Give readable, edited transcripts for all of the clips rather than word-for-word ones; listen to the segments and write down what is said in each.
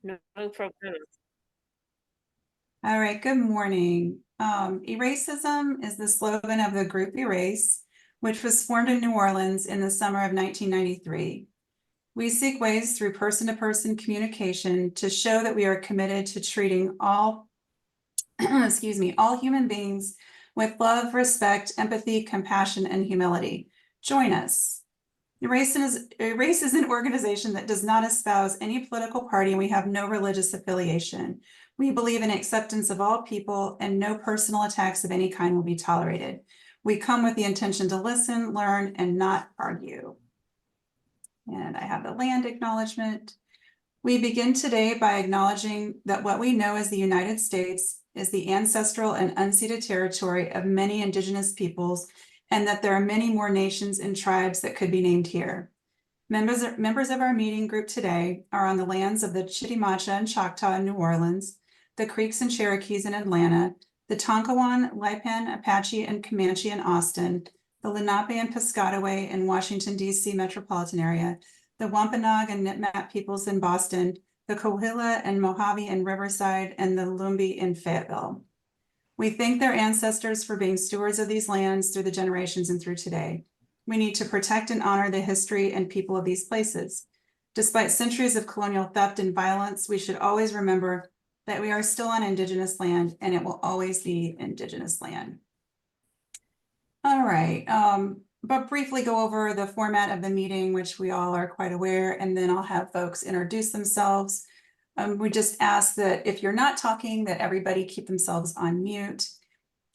No, no problem. All right, good morning. Eracism is the slogan of the group Erace, which was formed in New Orleans in the summer of 1993. We seek ways through person-to-person communication to show that we are committed to treating all, all human beings with love, respect, empathy, compassion, and humility. Join us. Erace is an organization that does not espouse any political party, and we have no religious affiliation. We believe in acceptance of all people, and no personal attacks of any kind will be tolerated. We come with the intention to listen, learn, and not argue. And I have the land acknowledgement. We begin today by acknowledging that what we know as the United States is the ancestral and unceded territory of many indigenous peoples, and that there are many more nations and tribes that could be named here. Members of our meeting group today are on the lands of the Chitimacha and Choctaw in New Orleans, the Creeks and Cherokees in Atlanta, the Tonkawan, Lipan, Apache, and Comanche in Austin, the Lenape and Piscataway in Washington, D.C. metropolitan area, the Wampanoag and Nipmuc peoples in Boston, the Coahuila and Mojave in Riverside, and the Lumbee in Fayetteville. We thank their ancestors for being stewards of these lands through the generations and through today. We need to protect and honor the history and people of these places. Despite centuries of colonial theft and violence, we should always remember that we are still on Indigenous land, and it will always be Indigenous land. All right, but briefly go over the format of the meeting, which we all are quite aware, and then I'll have folks introduce themselves. We just ask that if you're not talking, that everybody keep themselves on mute.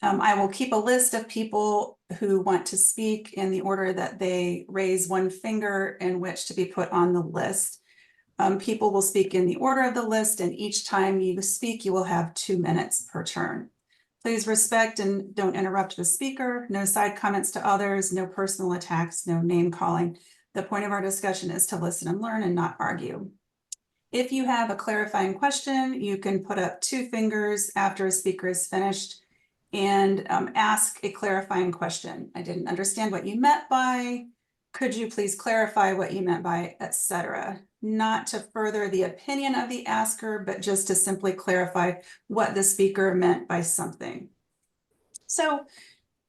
I will keep a list of people who want to speak in the order that they raise one finger in which to be put on the list. People will speak in the order of the list, and each time you speak, you will have 2 minutes per turn. Please respect and don't interrupt the speaker. No side comments to others, no personal attacks, no name calling. The point of our discussion is to listen and learn and not argue. If you have a clarifying question, you can put up 2 fingers after a speaker is finished and ask a clarifying question. I didn't understand what you meant by, could you please clarify what you meant by, etc. Not to further the opinion of the asker, but just to simply clarify what the speaker meant by something. So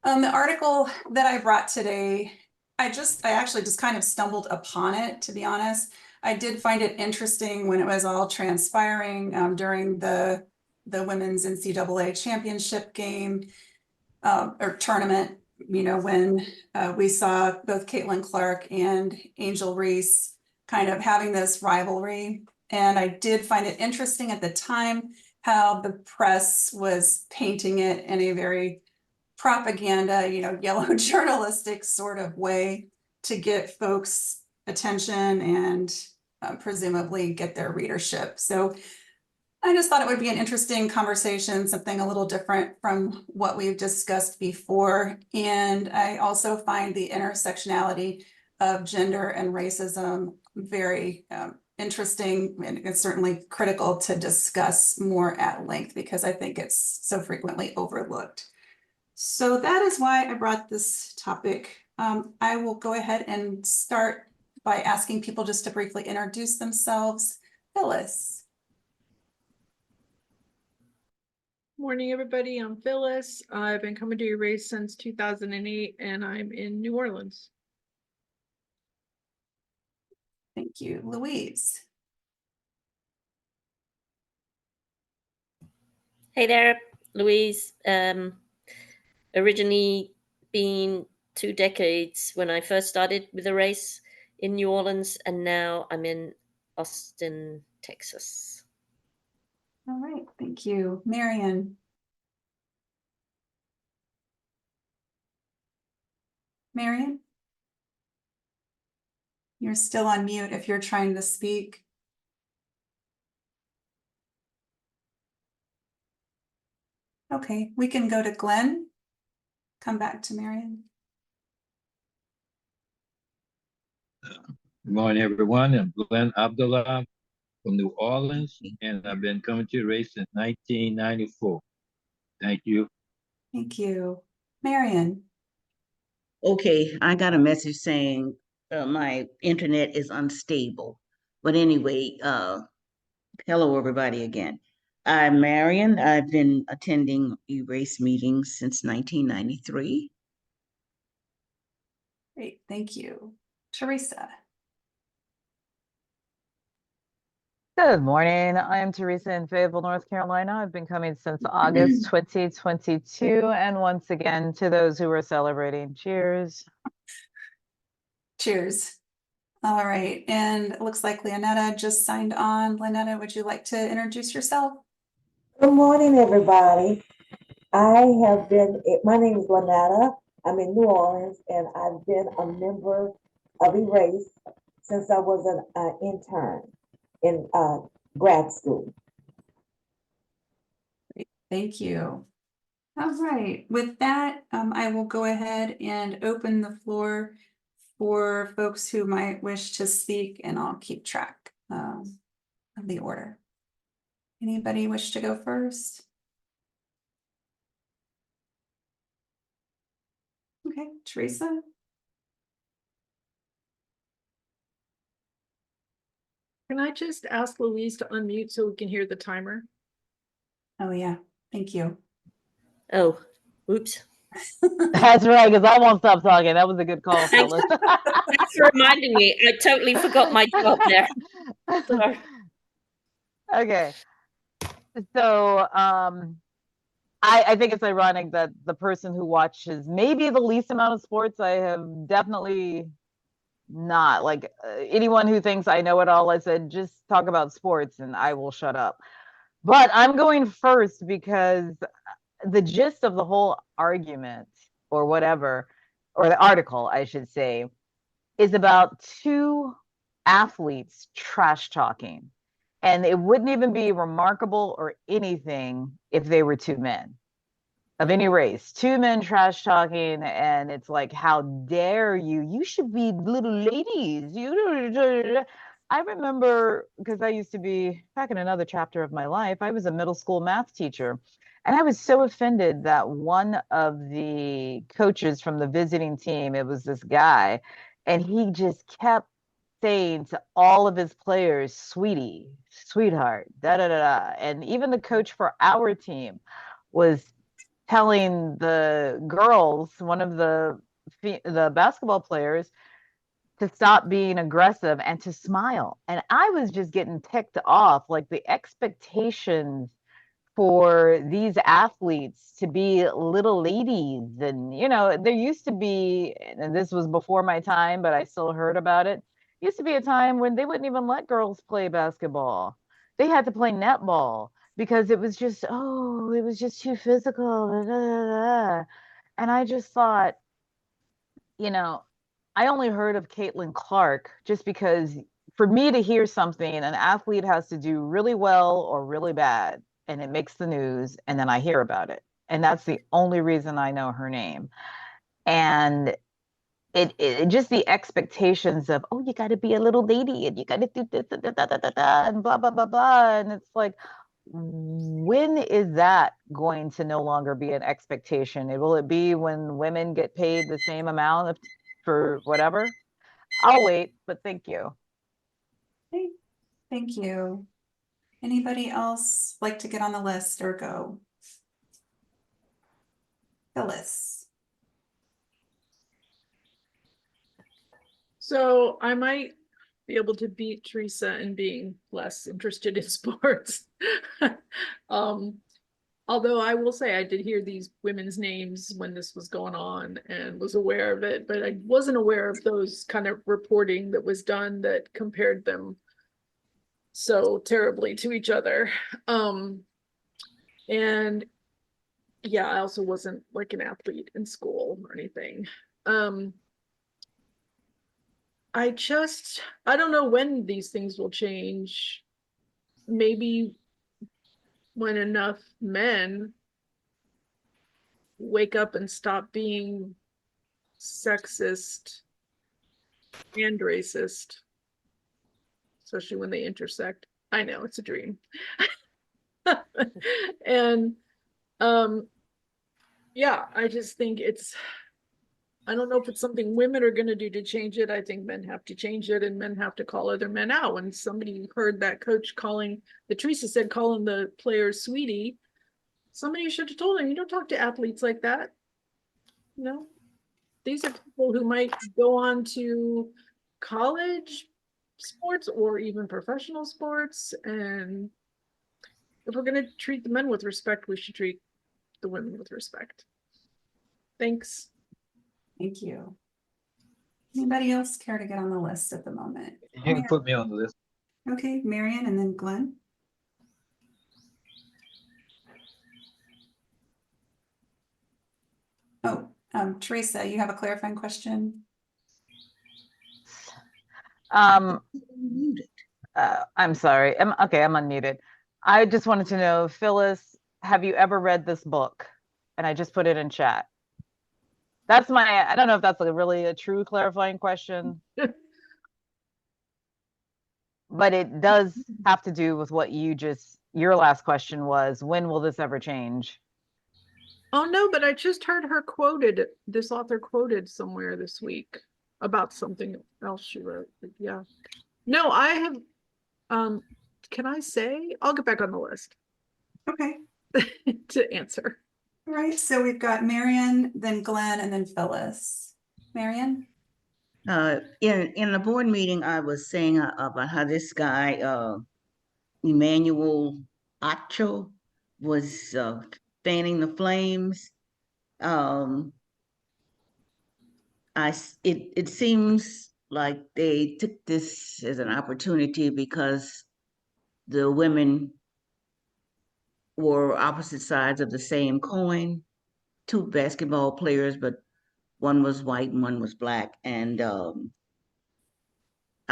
the article that I brought today, I actually just kind of stumbled upon it, to be honest. I did find it interesting when it was all transpiring during the women's NCAA championship game or tournament, you know, when we saw both Caitlin Clark and Angel Reese kind of having this rivalry. And I did find it interesting at the time how the press was painting it in a very propaganda, you know, yellow journalistic sort of way to get folks' attention and presumably get their readership. So I just thought it would be an interesting conversation, something a little different from what we've discussed before. And I also find the intersectionality of gender and racism very interesting, and it's certainly critical to discuss more at length because I think it's so frequently overlooked. So that is why I brought this topic. I will go ahead and start by asking people just to briefly introduce themselves. Phyllis. Morning, everybody. I'm Phyllis. I've been coming to Erace since 2008, and I'm in New Orleans. Thank you. Louise. Hey there, Louise. Originally been 2 decades when I first started with Erace in New Orleans, and now I'm in Austin, Texas. All right, thank you. Marion. Marion? You're still on mute if you're trying to speak. Okay, we can go to Glenn. Come back to Marion. Good morning, everyone. I'm Glenn Abdullah from New Orleans, and I've been coming to Erace since 1994. Thank you. Thank you. Marion. Okay, I got a message saying my internet is unstable. But anyway, Hello, everybody again. I'm Marion. I've been attending Erace meetings since 1993. Great, thank you. Teresa. Good morning. I'm Teresa in Fayetteville, North Carolina. I've been coming since August 2022. And once again, to those who are celebrating, cheers. Cheers. All right, and it looks like Leonetta just signed on. Leonetta, would you like to introduce yourself? Good morning, everybody. My name is Lanetta. I'm in New Orleans, and I've been a member of Erace since I was an intern in grad school. Thank you. All right, with that, I will go ahead and open the floor for folks who might wish to speak, and I'll keep track of the order. Anybody wish to go first? Okay, Teresa. Can I just ask Louise to unmute so we can hear the timer? Oh yeah, thank you. Oh, oops. That's right, because I won't stop talking. That was a good call, Thanks. Phyllis. Thanks for reminding me. I totally forgot my job there. Sorry. Okay. So I think it's ironic that the person who watches maybe the least amount of sports, I have definitely not. Like anyone who thinks I know it all, I said, just talk about sports and I will shut up. But I'm going first because the gist of the whole argument or whatever, or the article, I should say, is about two athletes trash talking. And it wouldn't even be remarkable or anything if they were two men of any race. Two men trash talking, and it's like, how dare you? You should be little ladies. I remember because I used to be back in another chapter of my life, I was a middle school math teacher. And I was so offended that one of the coaches from the visiting team, it was this guy, and he just kept saying to all of his players, sweetie, sweetheart, da da da da. And even the coach for our team was telling the girls, one of the basketball players, to stop being aggressive and to smile. And I was just getting ticked off, like the expectations for these athletes to be little ladies. And, there used to be, and this was before my time, but I still heard about it. Used to be a time when they wouldn't even let girls play basketball. They had to play netball because it was just too physical. And I just thought, you know, I only heard of Caitlin Clark just because for me to hear something, an athlete has to do really well or really bad, and it makes the news, and then I hear about it. And that's the only reason I know her name. And it just the expectations of, oh, you got to be a little lady and you got to do this and blah blah blah blah, and it's like, when is that going to no longer be an expectation? Will it be when women get paid the same amount for whatever? I'll wait, but thank you. Okay, thank you. Anybody else like to get on the list or go? Phyllis. So I might be able to beat Teresa in being less interested in sports. Although I will say I did hear these women's names when this was going on and was aware of it, but I wasn't aware of those kind of reporting that was done that compared them so terribly to each other. And yeah, I also wasn't like an athlete in school or anything. I don't know when these things will change. Maybe when enough men wake up and stop being sexist and racist, especially when they intersect. I know it's a dream. And yeah, I just think I don't know if it's something women are gonna do to change it. I think men have to change it and men have to call other men out. When somebody heard that coach calling, that Teresa said, calling the players sweetie, somebody should have told him, you don't talk to athletes like that. No, these are people who might go on to college sports or even professional sports. And if we're gonna treat the men with respect, we should treat the women with respect. Thanks. Thank you. Anybody else care to get on the list at the moment? You can put me on the list. Okay, Marion and then Glenn. Oh, Teresa, you have a clarifying question? Muted. I'm sorry. Okay, I'm unmuted. I just wanted to know, Phyllis, have you ever read this book? And I just put it in chat. That's I don't know if that's really a true clarifying question. But it does have to do with what your last question was, when will this ever change? Oh, no, but I just heard her quoted, this author quoted somewhere this week about something else she wrote. Yeah. No, I have, can I say? I'll get back on the list Okay, to answer. all right, so we've got Marion, then Glenn, and then Phyllis. Marion? In the board meeting, I was saying about how this guy, Emmanuel Acho, was fanning the flames. It seems like they took this as an opportunity because the women were opposite sides of the same coin, two basketball players, but one was white and one was black. And I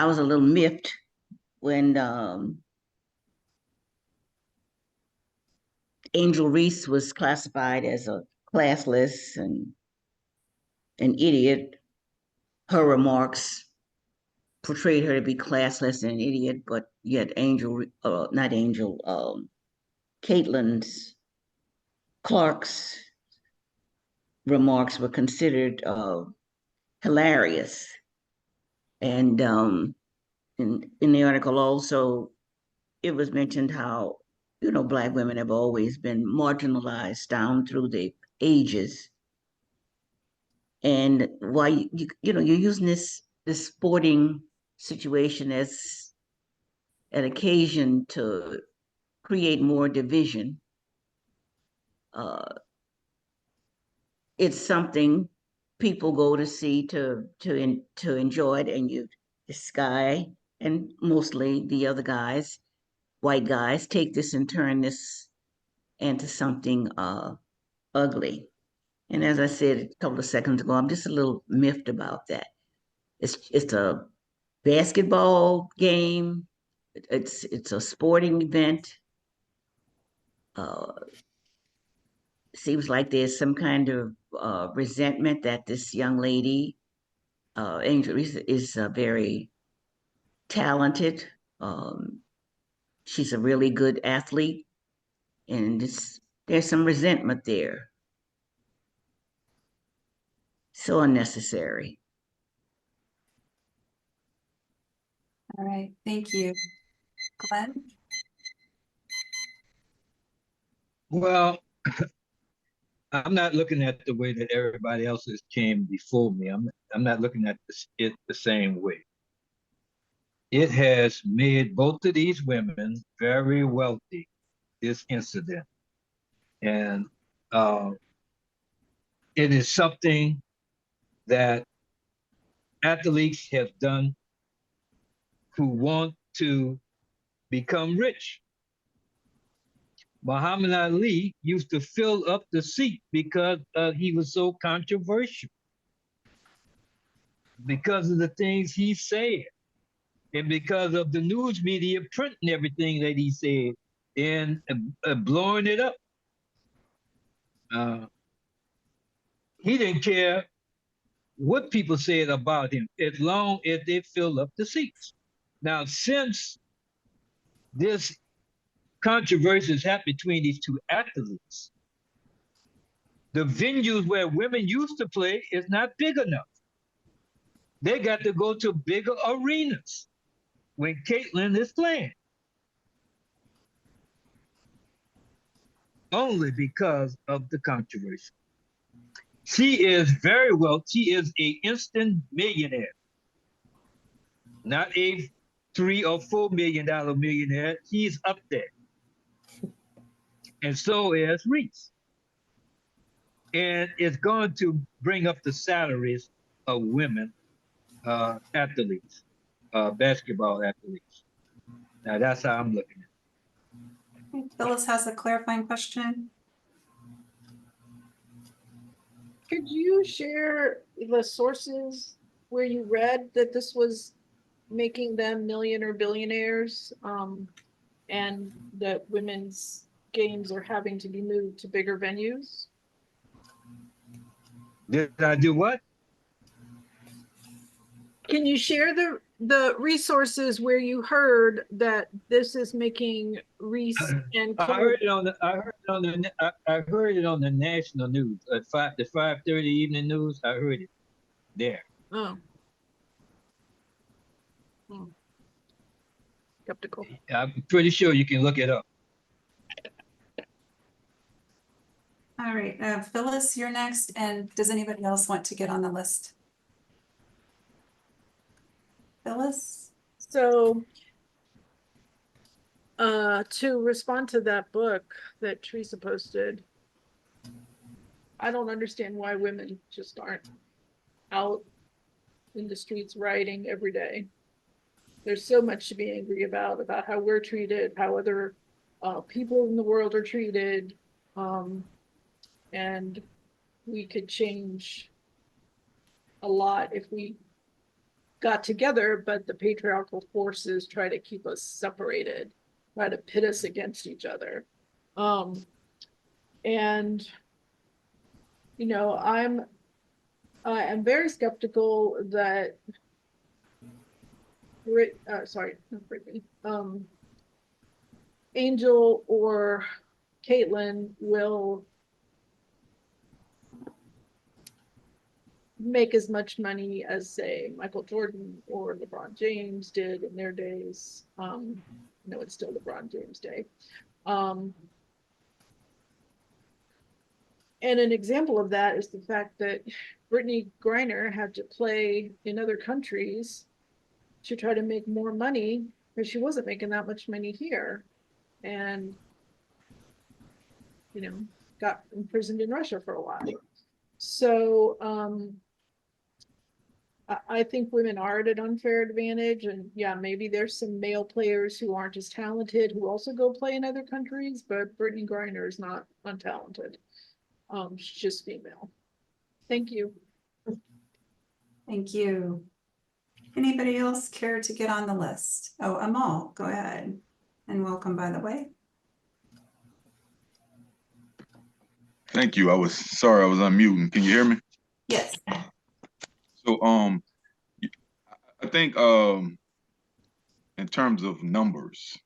was a little miffed when Angel Reese was classified as a classless and an idiot. Her remarks portrayed her to be classless and an idiot, but yet not Angel, Caitlin's Clark's remarks were considered hilarious. And in the article also, it was mentioned how, Black women have always been marginalized down through the ages. And why, you're using this sporting situation as an occasion to create more division. It's something people go to see to enjoy it, and this guy and mostly the other guys, white guys, take this and turn this into something ugly. And as I said a couple of seconds ago, I'm just a little miffed about that. It's a basketball game. It's a sporting event. Seems like there's some kind of resentment that this young lady, Angel, is very talented. She's a really good athlete, and there's some resentment there. So unnecessary. All right, thank you. Glenn? Well, I'm not looking at the way that everybody else has came before me. I'm not looking at it the same way. It has made both of these women very wealthy, this incident. And it is something that athletes have done who want to become rich. Muhammad Ali used to fill up the seat because he was so controversial, because of the things he said, and because of the news media printing everything that he said and blowing it up. He didn't care what people said about him as long as they filled up the seats. Now, since this controversy has happened between these two athletes, The venues where women used to play is not big enough. They got to go to bigger arenas when Caitlin is playing. Only because of the controversy. She is very well, she is a instant millionaire, not a $3 or $4 million millionaire. He's up there. And so is Reese. And it's going to bring up the salaries of women athletes, basketball athletes. Now that's how I'm looking at it. Phyllis has a clarifying question. Could you share the sources where you read that this was making them million or billionaires, and that women's games are having to be moved to bigger venues? Did I do what? Can you share the resources where you heard that this is making Reese and I Chloe? heard it on the I heard it on the national news at the 5:30 evening news. I heard it there. Oh. Hmm. Skeptical. I'm pretty sure you can look it up. All right, Phyllis, you're next. And does anybody else want to get on the list? Phyllis? So, to respond to that book that Teresa posted, I don't understand why women just aren't out in the streets rioting every day. There's so much to be angry about how we're treated, how other people in the world are treated, and we could change a lot if we got together, but the patriarchal forces try to keep us separated, try to pit us against each other. And you know, I'm very skeptical that Angel or Caitlin will make as much money as, say, Michael Jordan or LeBron James did in their days. No, it's still LeBron James' day. And an example of that is the fact that Brittany Griner had to play in other countries to try to make more money because she wasn't making that much money here. And, you know, got imprisoned in Russia for a while. So I think women are at an unfair advantage. And yeah, maybe there's some male players who aren't as talented who also go play in other countries, but Brittany Griner is not untalented. She's just female. Thank you. Thank you. Anybody else care to get on the list? Oh, Amal, go ahead. And welcome, by the way. Thank you. I was sorry, I was unmuting. Can you hear me? Yes. So I think in terms of numbers,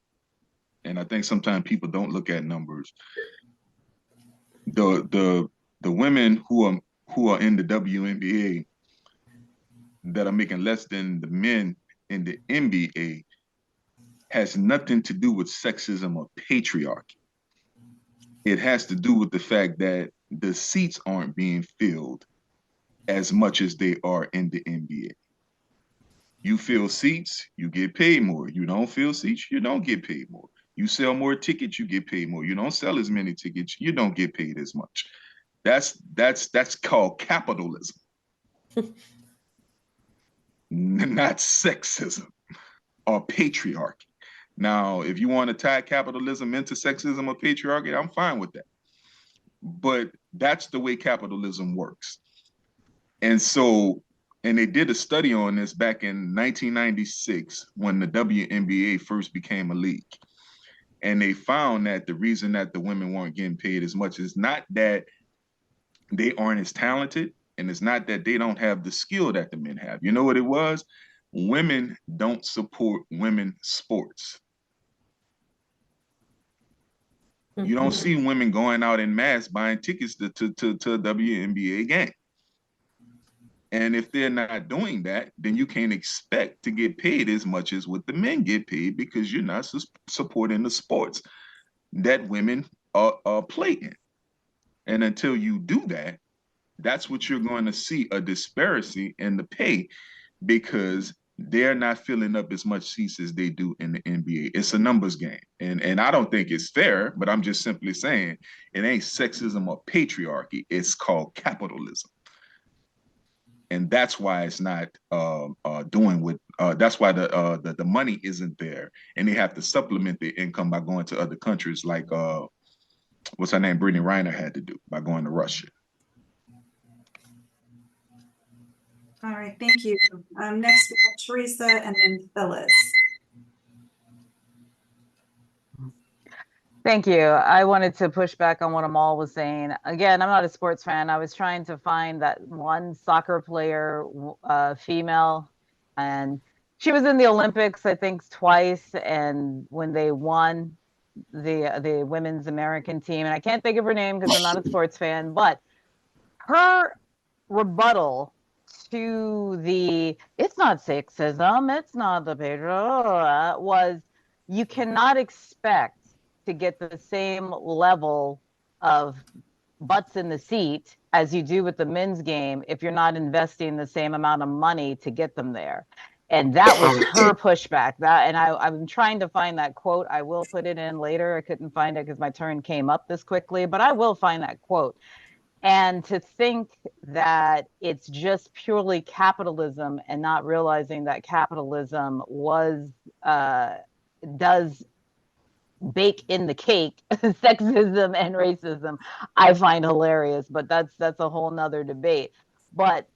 and I think sometimes people don't look at numbers. The women who are in the WNBA that are making less than the men in the NBA has nothing to do with sexism or patriarchy. It has to do with the fact that the seats aren't being filled as much as they are in the NBA. You fill seats, you get paid more. You don't fill seats, you don't get paid more. You sell more tickets, you get paid more. You don't sell as many tickets, you don't get paid as much. That's called capitalism. Not sexism or patriarchy. Now, if you want to tie capitalism into sexism or patriarchy, I'm fine with that. But that's the way capitalism works. And so, and they did a study on this back in 1996 when the WNBA first became a league. And they found that the reason that the women weren't getting paid as much is not that they aren't as talented, and it's not that they don't have the skill that the men have. You know what it was? Women don't support women's sports. You don't Mhm. see women going out in mass buying tickets to a WNBA game. And if they're not doing that, then you can't expect to get paid as much as what the men get paid, because you're not supporting the sports that women are playing. And until you do that, that's what you're going to see, a disparity in the pay, because they're not filling up as much seats as they do in the NBA. It's a numbers game. And I don't think it's fair, but I'm just simply saying it ain't sexism or patriarchy. It's called capitalism. And that's why it's not doing what that's why the money isn't there, and they have to supplement their income by going to other countries, like what's her name, Brittany Reiner, had to do by going to Russia. All right, thank you. Next we have Teresa and then Phyllis. Thank you. I wanted to push back on what Amal was saying. Again, I'm not a sports fan. I was trying to find that one soccer player, female, and she was in the Olympics, I think, twice. And when they won the women's American team, and I can't think of her name because I'm not a sports fan, but her rebuttal to the "it's not sexism, it's not the patriarchy" was, you cannot expect to get the same level of butts in the seat as you do with the men's game if you're not investing the same amount of money to get them there. And that was her pushback. That, and I'm trying to find that quote. I will put it in later. I couldn't find it because my turn came up this quickly, but I will find that quote. And to think that it's just purely capitalism and not realizing that capitalism does bake in the cake sexism and racism, I find hilarious. But that's a whole nother debate. But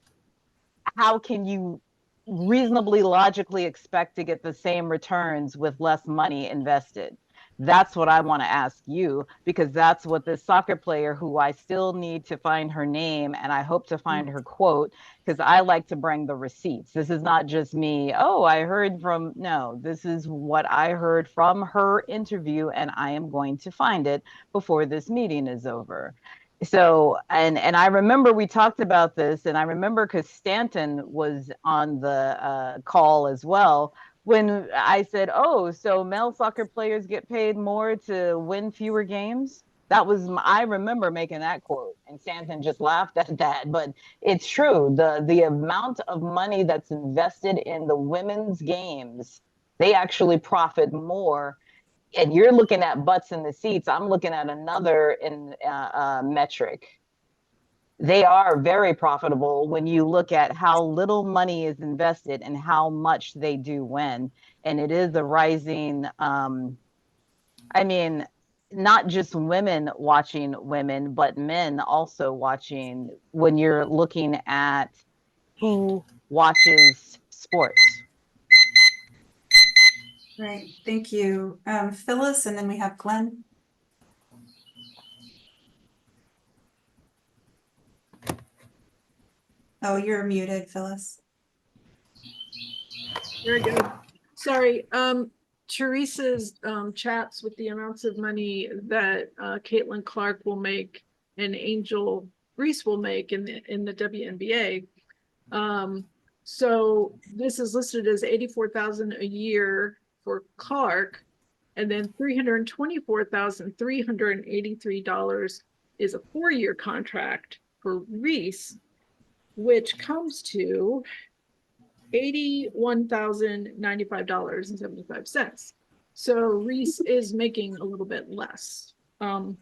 how can you reasonably logically expect to get the same returns with less money invested? That's what I want to ask you, because that's what this soccer player, who I still need to find her name and I hope to find her quote, because I like to bring the receipts. This is not just me, oh, I heard from, no, this is what I heard from her interview, and I am going to find it before this meeting is over. So, and I remember we talked about this, and I remember because Stanton was on the call as well, when I said, "Oh, so male soccer players get paid more to win fewer games." That was I remember making that quote, and Stanton just laughed at that. But it's true. The amount of money that's invested in the women's games, they actually profit more. And you're looking at butts in the seats. I'm looking at another metric. They are very profitable when you look at how little money is invested and how much they do win. And it is a rising, I mean, not just women watching women, but men also watching when you're looking at who watches sports. Right, thank you. Phyllis, and then we have Glenn. Oh, you're muted, Phyllis. Very good. Sorry. Teresa's chats with the amounts of money that Caitlin Clark will make and Angel Reese will make in the WNBA. So this is listed as $84,000 a year for Clark, and then $324,383 is a 4-year contract for Reese, which comes to $81,095.75. So Reese is making a little bit less. And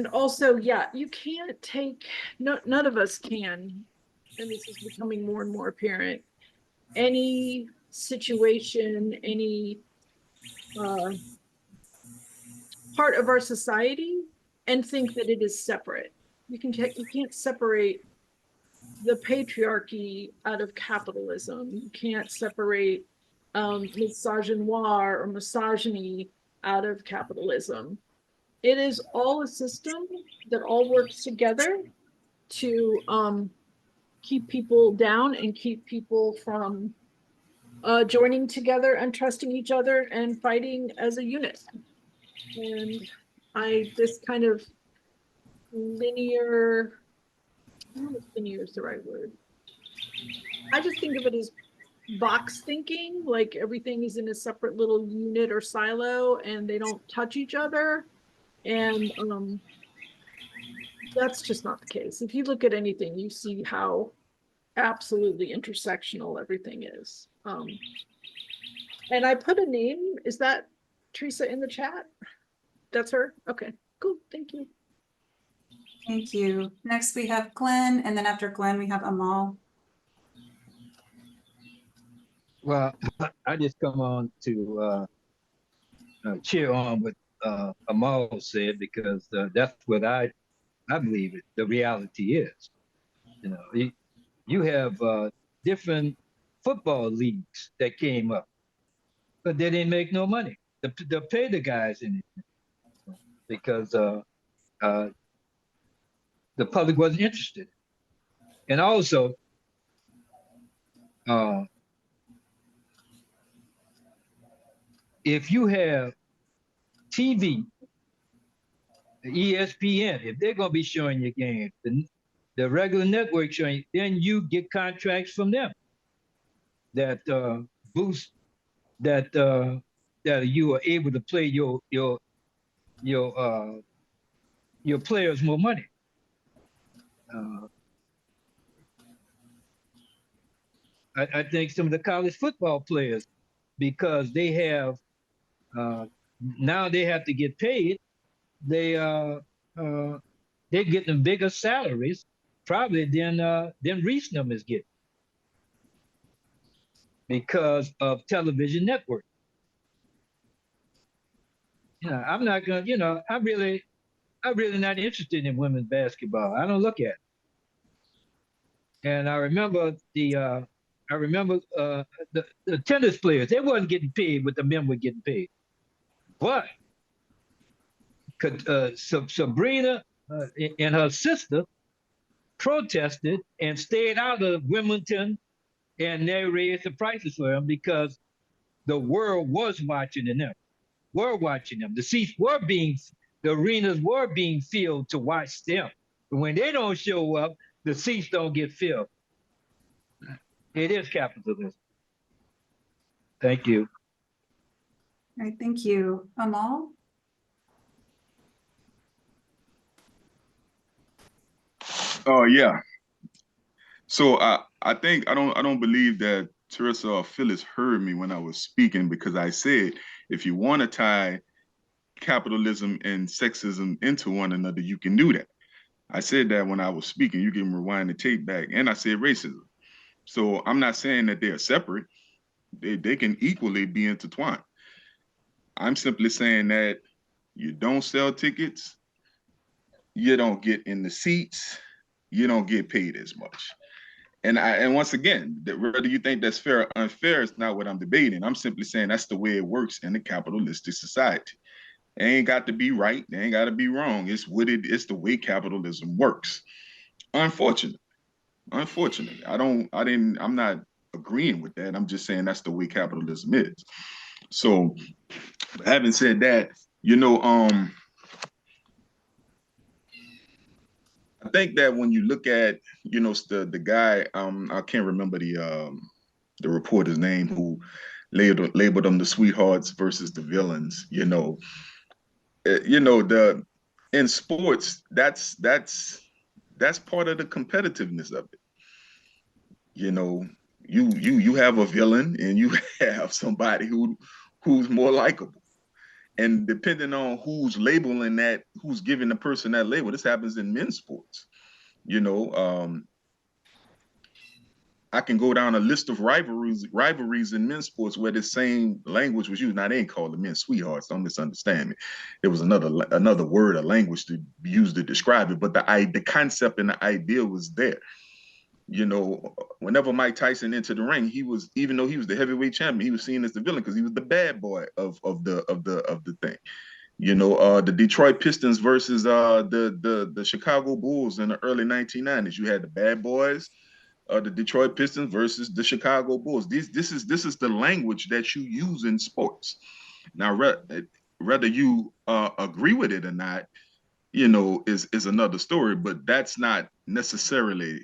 also, yeah, you can't take, none of us can, and this is becoming more and more apparent, any situation, any part of our society and think that it is separate. You can't separate the patriarchy out of capitalism. You can't separate misogynoir or misogyny out of capitalism. It is all a system that all works together to keep people down and keep people from joining together and trusting each other and fighting as a unit. And this kind of linear, I don't know if linear is the right word. I just think of it as box thinking, like everything is in a separate little unit or silo and they don't touch each other. And that's just not the case. If you look at anything, you see how absolutely intersectional everything is. And I put a name, is that Teresa in the chat? That's her? Okay, cool, thank you. Thank you. Next we have Glenn, and then after Glenn, we have Amal. Well, I just come on to cheer on what Amal said, because that's what I believe it. The reality is, you have different football leagues that came up, but they didn't make no money to pay the guys in it, because uh, the public wasn't interested. And also, uh, if you have TV, ESPN, if they're going to be showing your games, the regular network showing, then you get contracts from them that boost that you are able to play your uh, your players more money. Uh, I think some of the college football players, because they have now they have to get paid. They they're getting bigger salaries probably than Reese numbers get, because of television network. I'm not gonna, I'm really not interested in women's basketball. I don't look at it. And I remember the tennis players, they wasn't getting paid what the men were getting paid. But Sabrina and her sister protested and stayed out of Wimbledon, and they raised the prices for them because the world was watching them. Were watching them. The arenas were being filled to watch them. But when they don't show up, the seats don't get filled. It is capitalism. Thank you. All right, thank you. Amal? Oh yeah. So I think I don't believe that Teresa or Phyllis heard me when I was speaking, because I said if you want to tie capitalism and sexism into one another, you can do that. I said that when I was speaking. You can rewind the tape back, and I said racism. So I'm not saying that they're separate. They can equally be intertwined. I'm simply saying that you don't sell tickets, you don't get in the seats, you don't get paid as much. And once again, whether you think that's fair or unfair is not what I'm debating. I'm simply saying that's the way it works in a capitalistic society. It ain't got to be right, it ain't got to be wrong. It's the way capitalism works. Unfortunately, I'm not agreeing with that. I'm just saying that's the way capitalism is. So, having said that, I think that when you look at, the guy, I can't remember the reporter's name who labeled them the sweethearts versus the villains. The in sports, that's part of the competitiveness of it. You have a villain and you have somebody who's more likable. And depending on who's labeling that, who's giving the person that label, this happens in men's sports. I can go down a list of rivalries in men's sports where the same language was used. Now they ain't called the men sweethearts, don't misunderstand me. There was another word or language to use to describe it, but the concept and the idea was there. Whenever Mike Tyson entered the ring, even though he was the heavyweight champion, he was seen as the villain because he was the bad boy of the thing. The Detroit Pistons versus the Chicago Bulls in the early 1990s. You had the bad boys, the Detroit Pistons versus the Chicago Bulls. This is the language that you use in sports. Now, whether you agree with it or not, you know, is another story. But that's not necessarily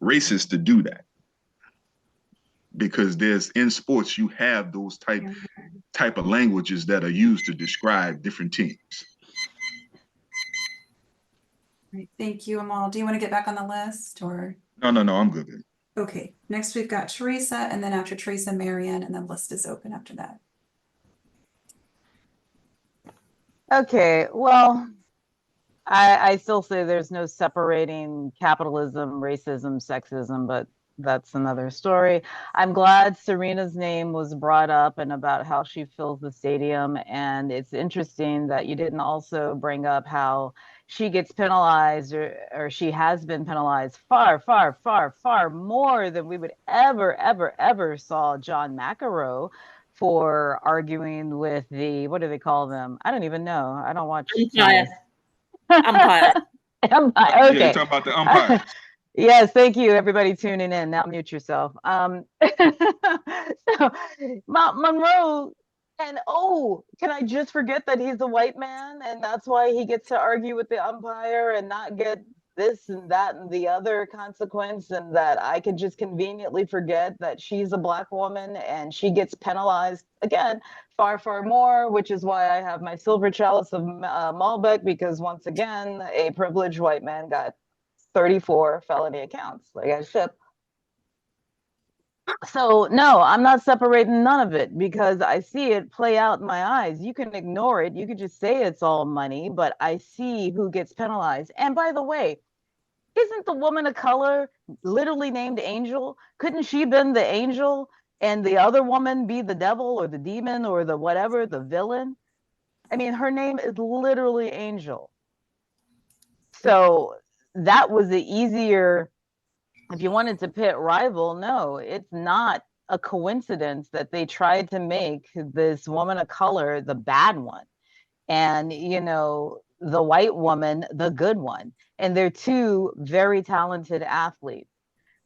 racist to do that, because there's in sports you have those type of languages that are used to describe different teams. Right, thank you, Amal. Do you want to get back on the list or? No, I'm good. Okay, next we've got Teresa, and then after Teresa, Marianne, and the list is open after that. Okay, well, I still say there's no separating capitalism, racism, sexism, but that's another story. I'm glad Serena's name was brought up and about how she fills the stadium. And it's interesting that you didn't also bring up how she gets penalized, or she has been penalized far, far, far, far more than we would ever saw John McEnroe for arguing with the, what do they call them? I don't even know. I don't watch Umpire. tennis. Umpire. Umpire. Yeah, you're Okay. talking about the umpires. Yes, thank you, everybody tuning in. Now mute yourself. So Monroe, and oh, can I just forget that he's a white man and that's why he gets to argue with the umpire and not get this and that and the other consequence, and that I can just conveniently forget that she's a black woman and she gets penalized again far, far more, which is why I have my silver chalice of Malbec, because once again, a privileged white man got 34 felony accounts, like I said. So no, I'm not separating none of it because I see it play out in my eyes. You can ignore it. You can just say it's all money, but I see who gets penalized. And by the way, isn't the woman of color literally named Angel? Couldn't she been the angel and the other woman be the devil or the demon or the whatever, the villain? I mean, her name is literally Angel. So that was the easier, if you wanted to pit rival. No, it's not a coincidence that they tried to make this woman of color the bad one, and the white woman the good one, and they're two very talented athletes.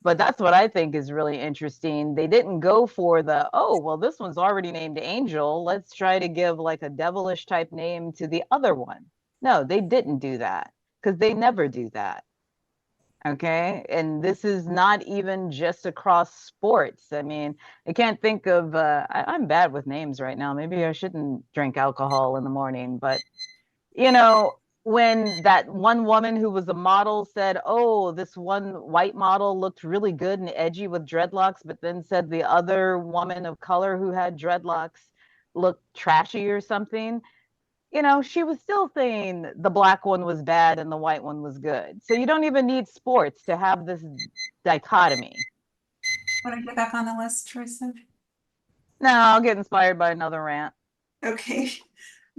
But that's what I think is really interesting. They didn't go for the, oh well, this one's already named Angel, let's try to give like a devilish type name to the other one. No, they didn't do that, because they never do that. Okay. And this is not even just across sports. I mean, I can't think of, I'm bad with names right now. Maybe I shouldn't drink alcohol in the morning, but when that one woman who was a model said, oh, this one white model looked really good and edgy with dreadlocks, but then said the other woman of color who had dreadlocks looked trashy or something, she was still saying the black one was bad and the white one was good. So you don't even need sports to have this dichotomy. Want to get back on the list, Teresa? No, I'll get inspired by another rant. Okay.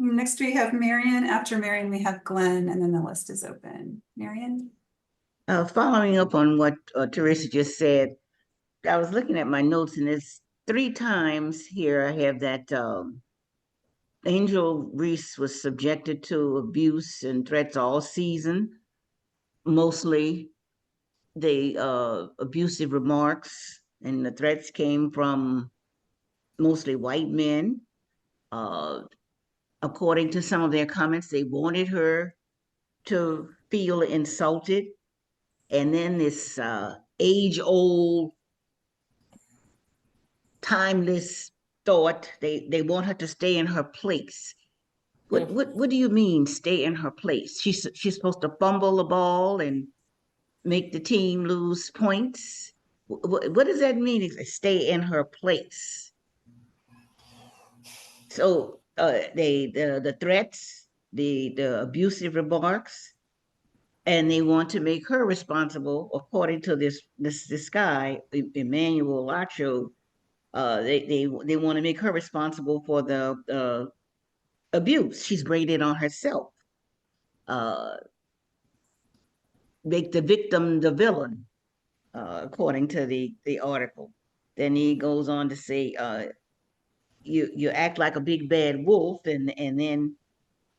Next we have Marion. After Marion, we have Glenn, and then the list is open. Marion? Following up on what Teresa just said, I was looking at my notes, and it's 3 times here I have that Angel Reese was subjected to abuse and threats all season, mostly the abusive remarks, and the threats came from mostly white men. Uh, According to some of their comments, they wanted her to feel insulted. And then this age-old, timeless thought, they want her to stay in her place. What do you mean, stay in her place? She's supposed to fumble the ball and make the team lose points. What does that mean? Stay in her place. So the threats, the abusive remarks, and they want to make her responsible, according to this guy Emmanuel Lacho. They want to make her responsible for the abuse. She's bringing it on herself. Uh, make the victim the villain, according to the article. Then he goes on to say, you act like a big bad wolf, and then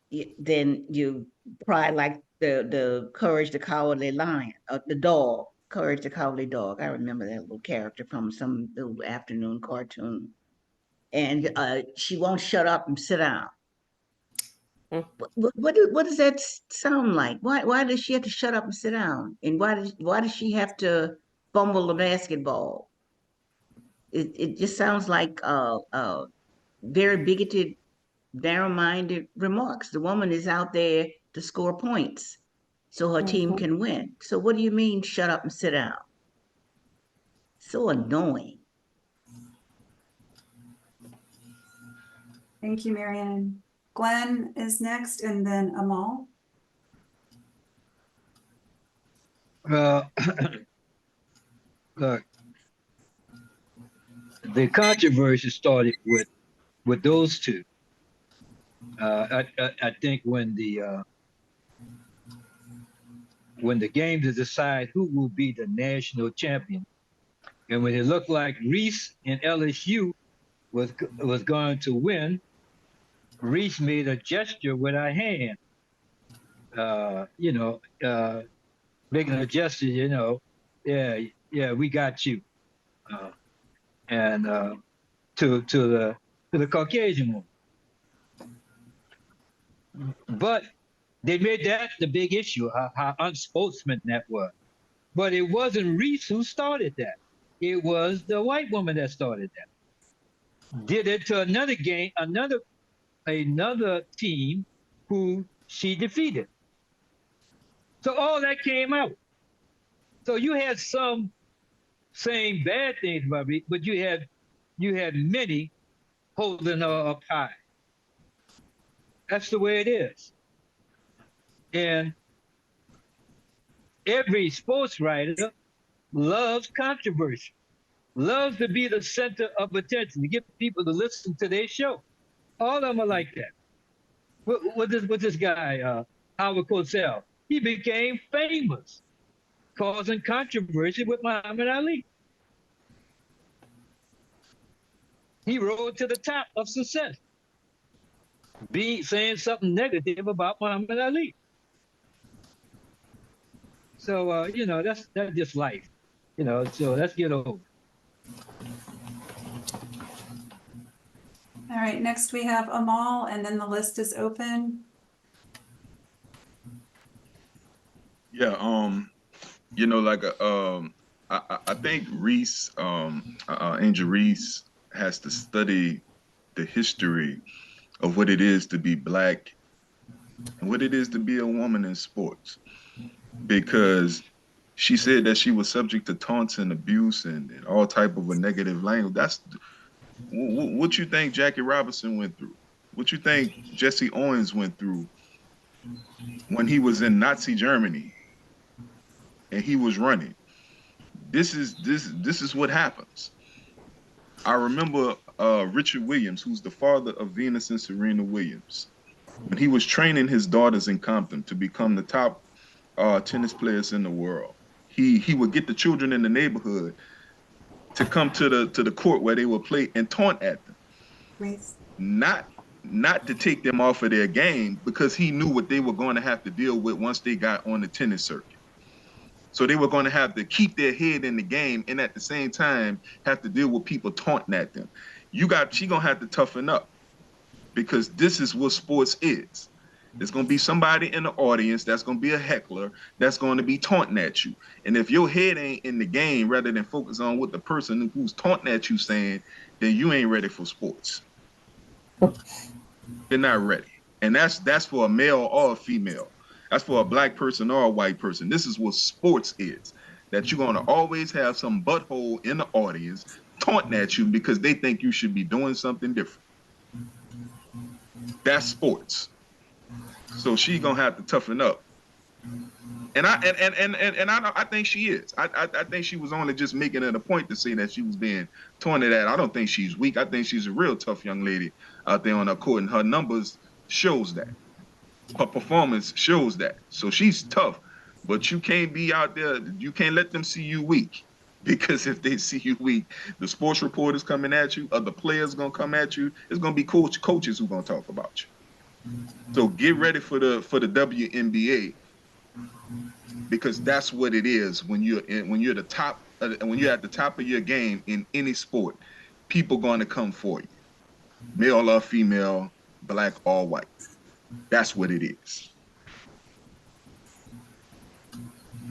you cry like the Courage the Cowardly Lion, the dog, Courage the Cowardly Dog. I remember that little character from some little afternoon cartoon. and she won't shut up and sit down. Mm. What does that sound like? Why does she have to shut up and sit down? And why does she have to fumble the basketball? It just sounds like very bigoted, narrow-minded remarks. The woman is out there to score points so her team can win. So what do you mean, shut up and sit down? So annoying. Thank you, Marianne. Glenn is next, and then Amal. Look, the controversy started with those two. I think when the game to decide who will be the national champion, and when it looked like Reese and LSU was going to win, Reese made a gesture with her hand, uh, you know, uh, making a gesture, yeah, yeah, we got you, uh, and to the Caucasian woman. But they made that the big issue, how unsportsman that was. But it wasn't Reese who started that. It was the white woman that started that. Did it to another game, another team who she defeated. So all that came out. So you had some saying bad things about Reese, but you had many holding her up high. That's the way it is. And every sports writer loves controversy, loves to be the center of attention, to get people to listen to their show. All of them are like that. With this guy, Howard Cosell, he became famous, causing controversy with Muhammad Ali. He rose to the top of success, saying something negative about Muhammad Ali. So that's just life. So let's get over it. All right, next we have Amal, and then the list is open. Yeah, I think Reese, Angel Reese, has to study the history of what it is to be Black and what it is to be a woman in sports, because she said that she was subject to taunts and abuse and all type of a negative language. That's what you think Jackie Robinson went through. What you think Jesse Owens went through when he was in Nazi Germany and he was running. This is what happens. I remember Richard Williams, who's the father of Venus and Serena Williams, when he was training his daughters in Compton to become the top tennis players in the world. He would get the children in the neighborhood to come to the court where they would play and taunt at them, Grace. not to take them off of their game, because he knew what they were going to have to deal with once they got on the tennis circuit. So they were going to have to keep their head in the game and at the same time have to deal with people taunting at them. She gonna have to toughen up, because this is what sports is. There's gonna be somebody in the audience that's gonna be a heckler that's going to be taunting at you. And if your head ain't in the game, rather than focus on what the person who's taunting at you saying, then you ain't ready for sports. You're not ready. And that's for a male or a female. That's for a Black person or a white person. This is what sports is. That you're going to always have some butthole in the audience taunting at you because they think you should be doing something different. That's sports. So she's going to have to toughen up. And I think she is. I think she was only just making it a point to say that she was being taunted at. I don't think she's weak. I think she's a real tough young lady out there on her court, and her numbers shows that. Her performance shows that. So she's tough, but you can't be out there. You can't let them see you weak, because if they see you weak, the sports reporters coming at you, other players gonna come at you. It's gonna be coaches who gonna talk about you. So get ready for the WNBA, because that's what it is when you're the top when you're at the top of your game in any sport. People gonna come for you. male or female, black or white. That's what it is.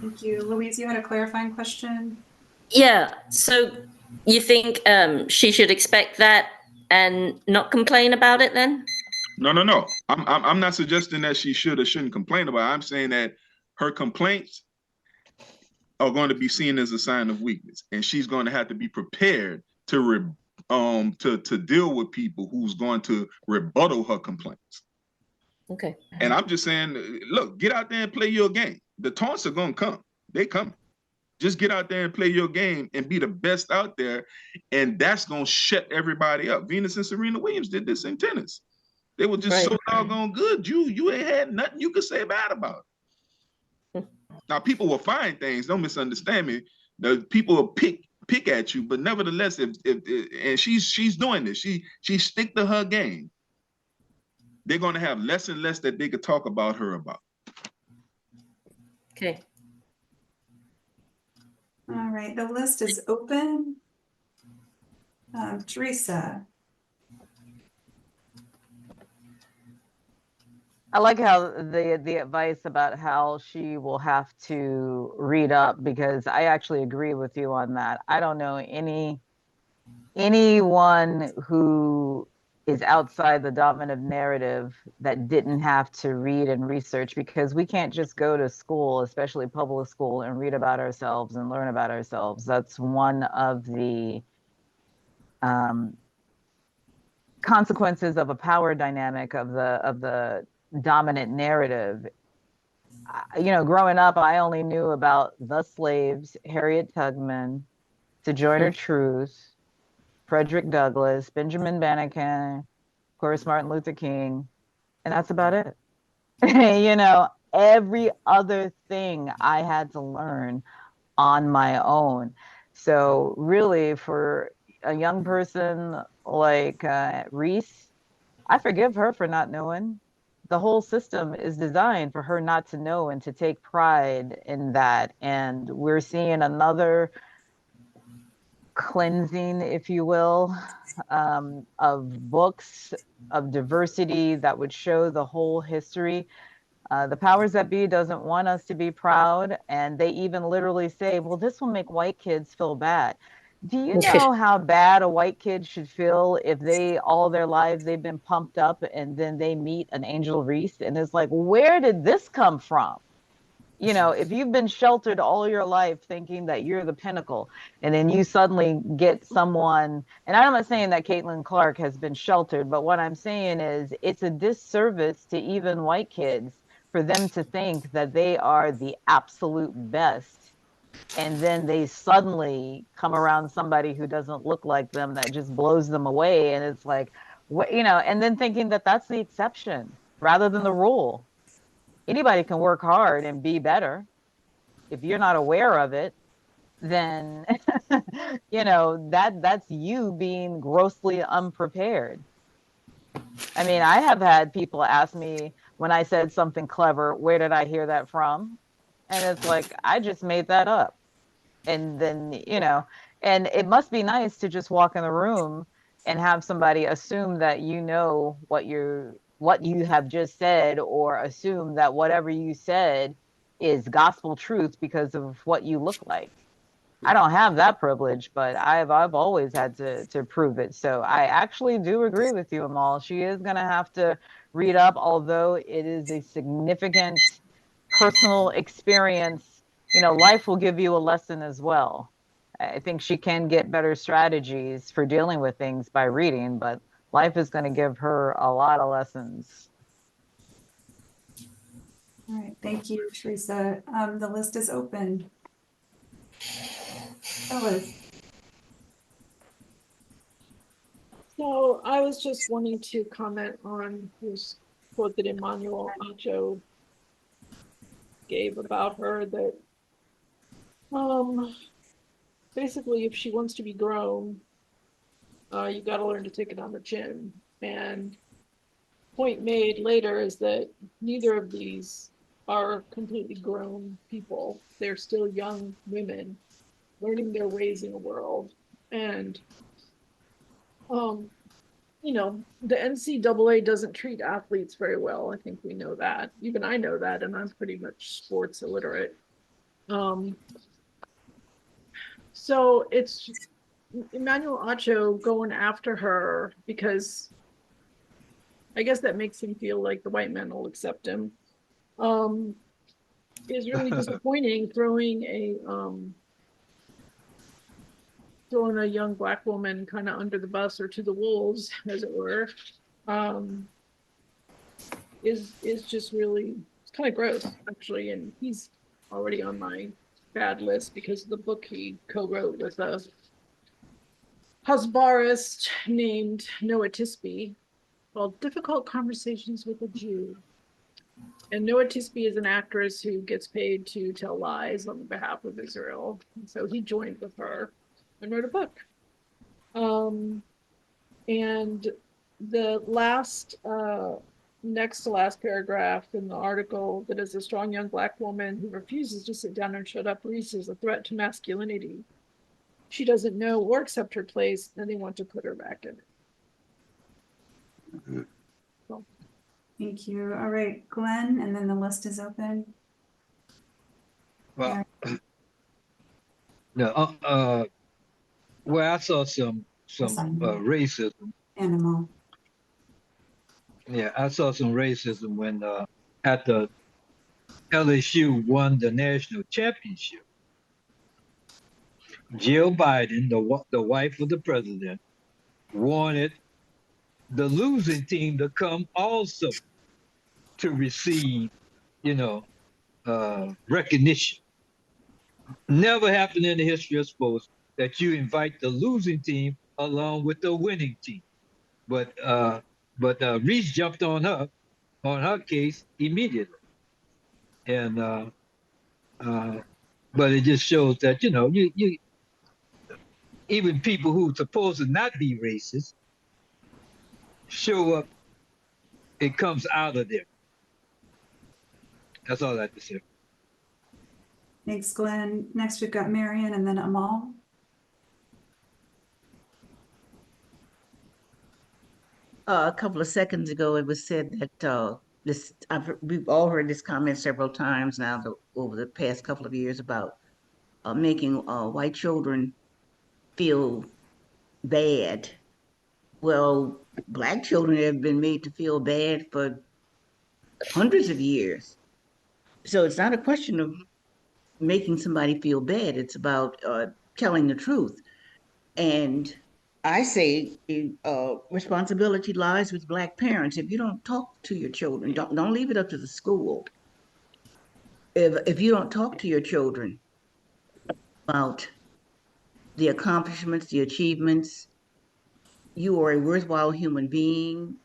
Thank you. Louise, you had a clarifying question? Yeah. So you think she should expect that and not complain about it then? No, no, no. I'm not suggesting that she should or shouldn't complain about it. I'm saying that her complaints are going to be seen as a sign of weakness, and she's going to have to be prepared to to deal with people who's going to rebuttal her complaints. Okay. And I'm just saying, look, get out there and play your game. The taunts are going to come. They come. Just get out there and play your game and be the best out there, and that's going to shut everybody up. Venus and Serena Williams did this in tennis. They were just so doggone good. You ain't had nothing you could say bad about it. Now, people will find things. Don't misunderstand me. The people will pick at you, but nevertheless, if and she's doing this. She stick to her game. They're going to have less and less that they could talk about her about. Okay. All right, the list is open. Teresa. I like how the advice about how she will have to read up, because I actually agree with you on that. I don't know anyone who is outside the dominant narrative that didn't have to read and research, because we can't just go to school, especially public school, and read about ourselves and learn about ourselves. That's one of the consequences of a power dynamic of the dominant narrative. Growing up, I only knew about the slaves, Harriet Tubman, Sojourner Truth, Frederick Douglass, Benjamin Banneker, of course, Martin Luther King, and that's about it. Every other thing I had to learn on my own. So really, for a young person like Reese, I forgive her for not knowing. The whole system is designed for her not to know and to take pride in that. And we're seeing another cleansing, if you will, of books of diversity that would show the whole history. The powers that be doesn't want us to be proud, and they even literally say, well, this will make white kids feel bad. Do you know how bad a white kid should feel if they all their lives they've been pumped up and then they meet an Angel Reese and it's like, where did this come from? If you've been sheltered all your life thinking that you're the pinnacle, and then you suddenly get someone, and I'm not saying that Caitlin Clark has been sheltered, but what I'm saying is it's a disservice to even white kids for them to think that they are the absolute best. And then they suddenly come around somebody who doesn't look like them that just blows them away. And it's like, and then thinking that that's the exception rather than the rule. Anybody can work hard and be better. If you're not aware of it, then that's you being grossly unprepared. I mean, I have had people ask me when I said something clever, where did I hear that from? And it's like, I just made that up. And then, and it must be nice to just walk in the room and have somebody assume that what you have just said, or assume that whatever you said is gospel truth because of what you look like. I don't have that privilege, but I've always had to prove it. So I actually do agree with you, Amal. She is going to have to read up, although it is a significant personal experience. Life will give you a lesson as well. I think she can get better strategies for dealing with things by reading, but life is going to give her a lot of lessons. All right, thank you, Teresa. The list is open. Phyllis. So I was just wanting to comment on this quote that Emmanuel Acho gave about her, that basically if she wants to be grown, you got to learn to take it on the chin. And point made later is that neither of these are completely grown people. They're still young women learning their ways in the world. And you know, the NCAA doesn't treat athletes very well. I think we know that. Even I know that, and I'm pretty much sports illiterate. Um, so it's Emmanuel Acho going after her because I guess that makes him feel like the white man will accept him. Um, is really disappointing throwing a young Black woman kind of under the bus or to the wolves, as it were, um, is just really, it's kind of gross, actually. And he's already on my bad list because of the book he co-wrote with a Hasbarist named Noah Tisby called Difficult Conversations with a Jew. And Noah Tisby is an actress who gets paid to tell lies on behalf of Israel. And so he joined with her and wrote a book. And the next to last paragraph in the article, that is a strong young Black woman who refuses to sit down and shut up Reese is a threat to masculinity. She doesn't know or accept her place, and they want to put her back in it. So. Thank you. All right, Glenn, and then the list is open. Well, no, well, I saw some racism. Animal. Yeah, I saw some racism when after LSU won the national championship. Jill Biden, the wife of the president, wanted the losing team to come also to receive, you know, recognition. Never happened in the history of sports that you invite the losing team along with the winning team. But Reese jumped on her case immediately, and but it just shows that you even people who supposed to not be racist show up. It comes out of them. That's all I have to say. Thanks, Glenn. Next, we've got Marion and then Amal. A couple of seconds ago, it was said that we've all heard this comment several times now over the past couple of years about making white children feel bad. Well, Black children have been made to feel bad for hundreds of years. So it's not a question of making somebody feel bad. It's about telling the truth. And I say responsibility lies with Black parents. If you don't talk to your children, don't leave it up to the school. If you don't talk to your children about the accomplishments, the achievements, you are a worthwhile human being.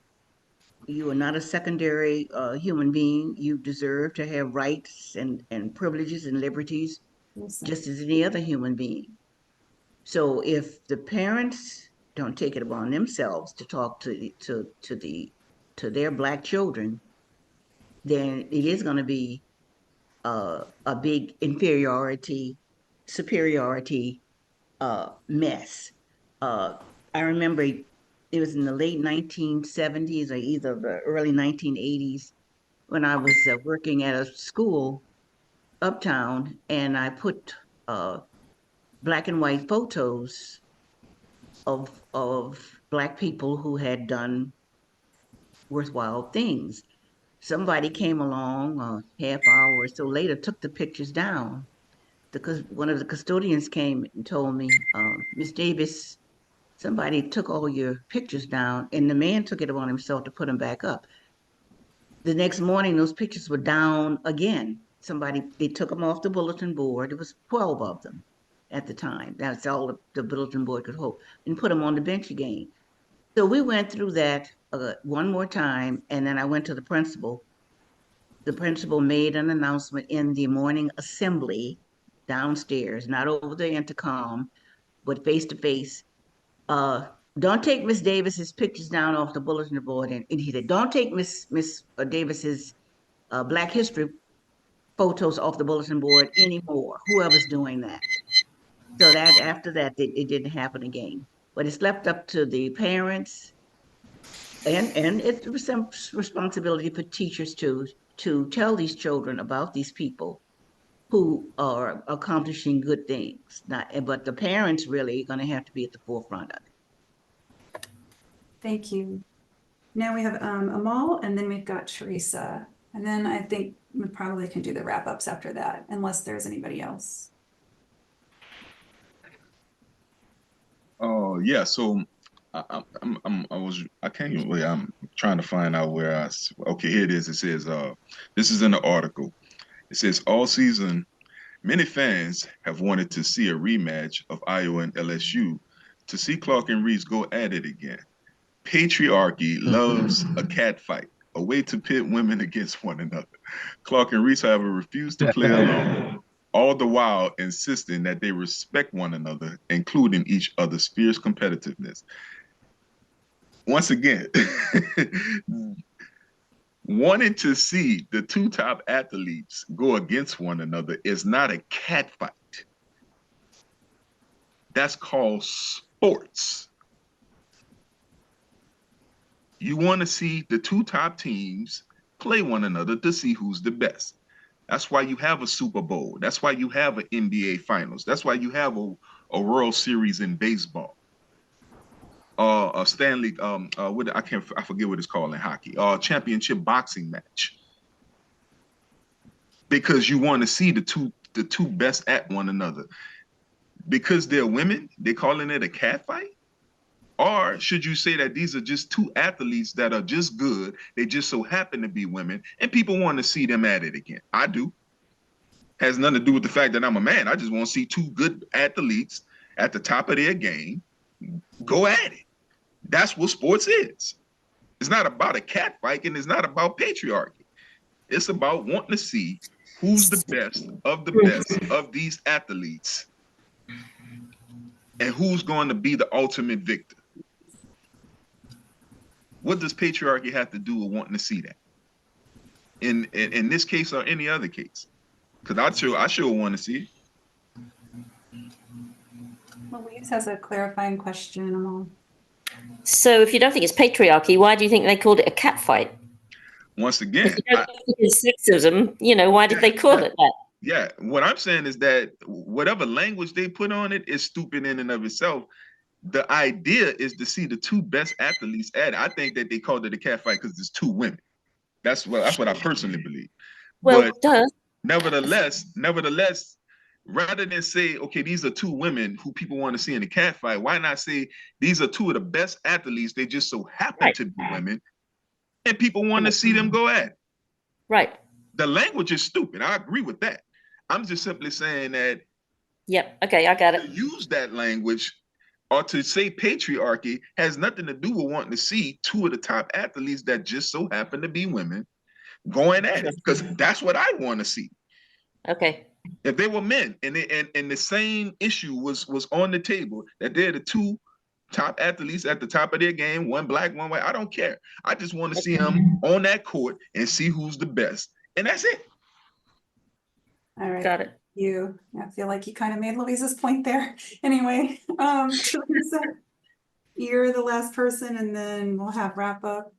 You are not a secondary human being. You deserve to have rights and privileges and liberties, just as any other human being. So if the parents don't take it upon themselves to talk to their Black children, then it is going to be a big superiority mess. I remember it was in the late 1970s or either the early 1980s when I was working at a school uptown, and I put black and white photos of Black people who had done worthwhile things. Somebody came along a half hour or so later, took the pictures down. Because one of the custodians came and told me, Miss Davis, somebody took all your pictures down, and the man took it upon himself to put them back up. The next morning, those pictures were down again. They took them off the bulletin board. It was 12 of them at the time. That's all the bulletin board could hold, and put them on the bench again. So we went through that one more time, and then I went to the principal. The principal made an announcement in the morning assembly downstairs, not over the intercom, but face to face. Don't take Miss Davis's pictures down off the bulletin board. And he said, don't take Miss Davis's Black History photos off the bulletin board anymore. Whoever's doing that. So that after that, it didn't happen again. But it's left up to the parents And it was some responsibility for teachers to tell these children about these people who are accomplishing good things. But the parents really are going to have to be at the forefront of it. Thank you. Now we have Amal, and then we've got Teresa. And then I think we probably can do the wrap-ups after that, unless there's anybody else. Oh yeah, so I can't even wait. I'm trying to find out where okay, here it is. It says this is in the article. It says all season many fans have wanted to see a rematch of Iowa and LSU to see Clark and Reese go at it again. Patriarchy loves a cat fight, a way to pit women against one another. Clark and Reese, however, refuse to play along, all the while insisting that they respect one another, including each other's fierce competitiveness. Once again, wanting to see the two top athletes go against one another is not a cat fight. That's called sports. You want to see the two top teams play one another to see who's the best. That's why you have a Super Bowl. That's why you have an NBA Finals. That's why you have a World Series in baseball. A Stanley, I forget what it's called in hockey. Championship boxing match. Because you want to see the two best at one another. Because they're women, they're calling it a cat fight? Or should you say that these are just two athletes that are just good, they just so happen to be women, and people want to see them at it again? I do. Has nothing to do with the fact that I'm a man. I just want to see two good athletes at the top of their game go at it. That's what sports is. It's not about a cat fight, and it's not about patriarchy. It's about wanting to see who's the best of these athletes and who's going to be the ultimate victor. What does patriarchy have to do with wanting to see that? In this case or any other case? Because I sure want to see it. Louise has a clarifying question, Amal. So if you don't think it's patriarchy, why do you think they called it a cat fight? Once again, if you don't think it's sexism, why did they call it that? Yeah, what I'm saying is that whatever language they put on it is stupid in and of itself. The idea is to see the two best athletes at it. I think that they called it a cat fight because there's two women. That's what I personally believe. Well, but nevertheless, rather than say, okay, these are two women who people want to see in a cat fight, why not say these are two of the best athletes? They just so happen to be women, and people want to see them go at it. Right. The language is stupid. I agree with that. I'm just simply saying that. Yep. Okay, I got it. To use that language or to say patriarchy has nothing to do with wanting to see two of the top athletes that just so happen to be women going at it, because that's what I want to see. Okay. If they were men and the same issue was on the table, that they're the two top athletes at the top of their game, one black, one white, I don't care. I just want to see them on that court and see who's the best. And that's it. All right. Got it. I feel like you kind of made Louise's point there. Anyway, Teresa, you're the last person, and then we'll have wrap up.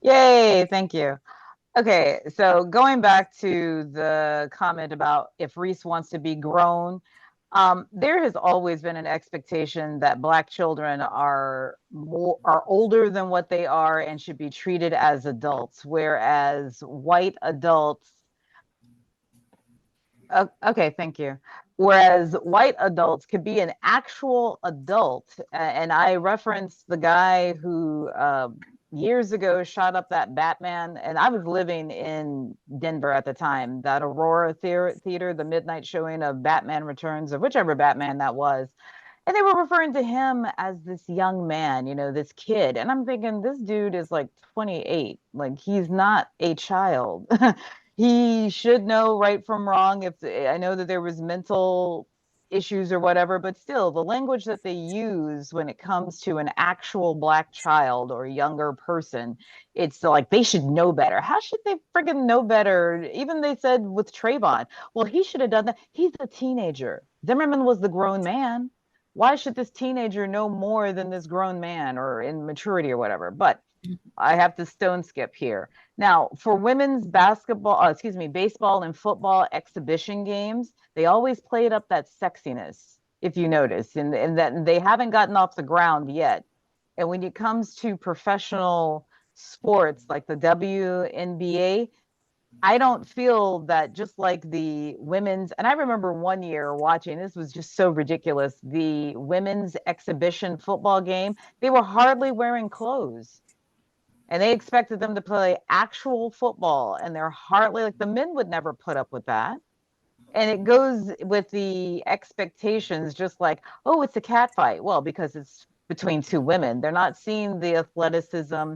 Yay, thank you. Okay, so going back to the comment about if Reese wants to be grown, there has always been an expectation that Black children are older than what they are and should be treated as adults, whereas white adults. Okay, thank you. Whereas white adults could be an actual adult, and I referenced the guy who years ago shot up that Batman, and I was living in Denver at the time, that Aurora Theater, the midnight showing of Batman Returns, or whichever Batman that was. And they were referring to him as this young man, this kid. And I'm thinking, this dude is like 28. Like, he's not a child. He should know right from wrong. If I know that there was mental issues or whatever, but still the language that they use when it comes to an actual Black child or younger person, it's like they should know better. How should they friggin' know better? Even they said with Trayvon, well, he should have done that. He's a teenager. Zimmerman was the grown man. Why should this teenager know more than this grown man, or in maturity or whatever? But I have to stone skip here. Now, for women's basketball, baseball and football exhibition games, they always played up that sexiness, if you notice, and that they haven't gotten off the ground yet. And when it comes to professional sports like the WNBA, I don't feel that, just like the women's, and I remember one year watching, this was just so ridiculous, the women's exhibition football game, they were hardly wearing clothes. And they expected them to play actual football, and they're hardly, like, the men would never put up with that. And it goes with the expectations, just like, oh, it's a cat fight. Well, because it's between two women, they're not seeing the athleticism.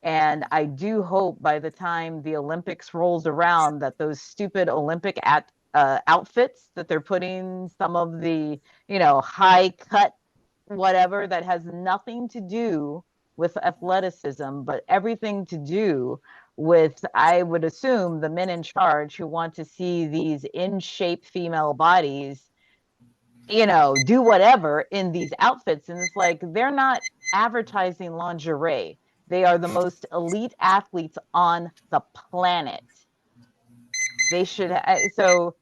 And I do hope by the time the Olympics rolls around that those stupid Olympic outfits that they're putting, some of the, high cut whatever that has nothing to do with athleticism, but everything to do with, I would assume, the men in charge who want to see these in shape female bodies, do whatever in these outfits. And it's like, they're not advertising lingerie. They are the most elite athletes on the planet. They should, so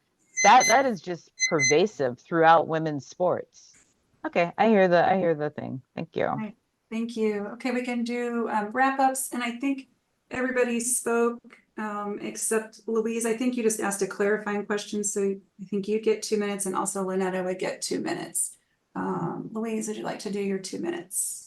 that is just pervasive throughout women's sports. Okay, I hear the thing. Thank you. Right. Thank you. Okay, we can do wrap-ups, and I think everybody spoke except Louise. I think you just asked a clarifying question, so I think you get 2 minutes, and also Lynetta would get 2 minutes. Louise, would you like to do your 2 minutes?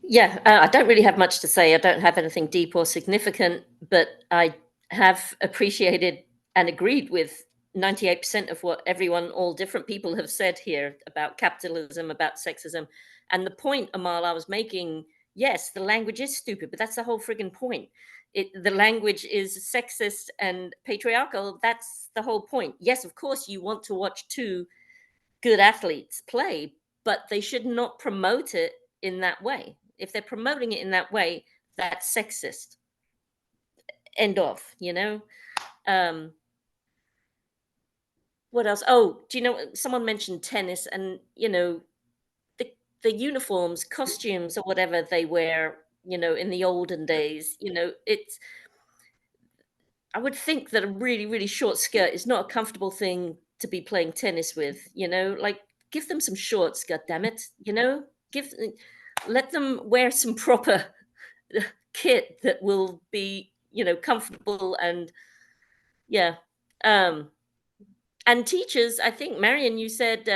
Yeah, I don't really have much to say. I don't have anything deep or significant, but I have appreciated and agreed with 98% of what everyone, all different people have said here about capitalism, about sexism. And the point, Amal, I was making, yes, the language is stupid, but that's the whole friggin' point. The language is sexist and patriarchal. That's the whole point. Yes, of course, you want to watch two good athletes play, but they should not promote it in that way. If they're promoting it in that way, that's sexist. End of, what else? Oh, do you know, someone mentioned tennis, and the uniforms, costumes, or whatever they wear, in the olden days, it's, I would think that a really, really short skirt is not a comfortable thing to be playing tennis with, like, give them some shorts, god damn it, give let them wear some proper kit that will be, comfortable. And yeah. And teachers, I think, Marion, you said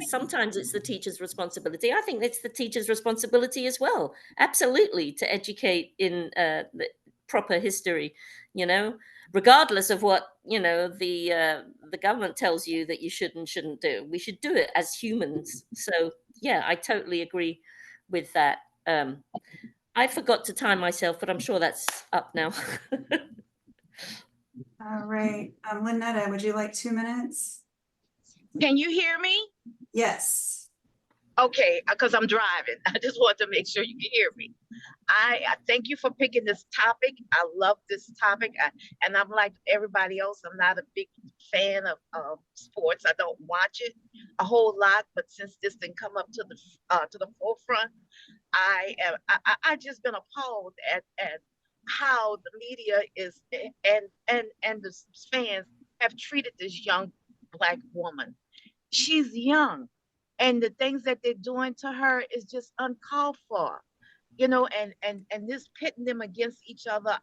sometimes it's the teacher's responsibility. I think it's the teacher's responsibility as well, absolutely, to educate in the proper history, regardless of what, the government tells you that you should and shouldn't do. We should do it as humans. So yeah, I totally agree with that. I forgot to time myself, but I'm sure that's up now. All right, Lynetta, would you like 2 minutes? Can you hear me? Yes. Okay, because I'm driving. I just want to make sure you can hear me. I thank you for picking this topic. I love this topic. And I'm like everybody else, I'm not a big fan of sports. I don't watch it a whole lot, but since this didn't come up to the forefront, I just been appalled at how the media is and the fans have treated this young Black woman. She's young, and the things that they're doing to her is just uncalled for. And this pitting them against each other.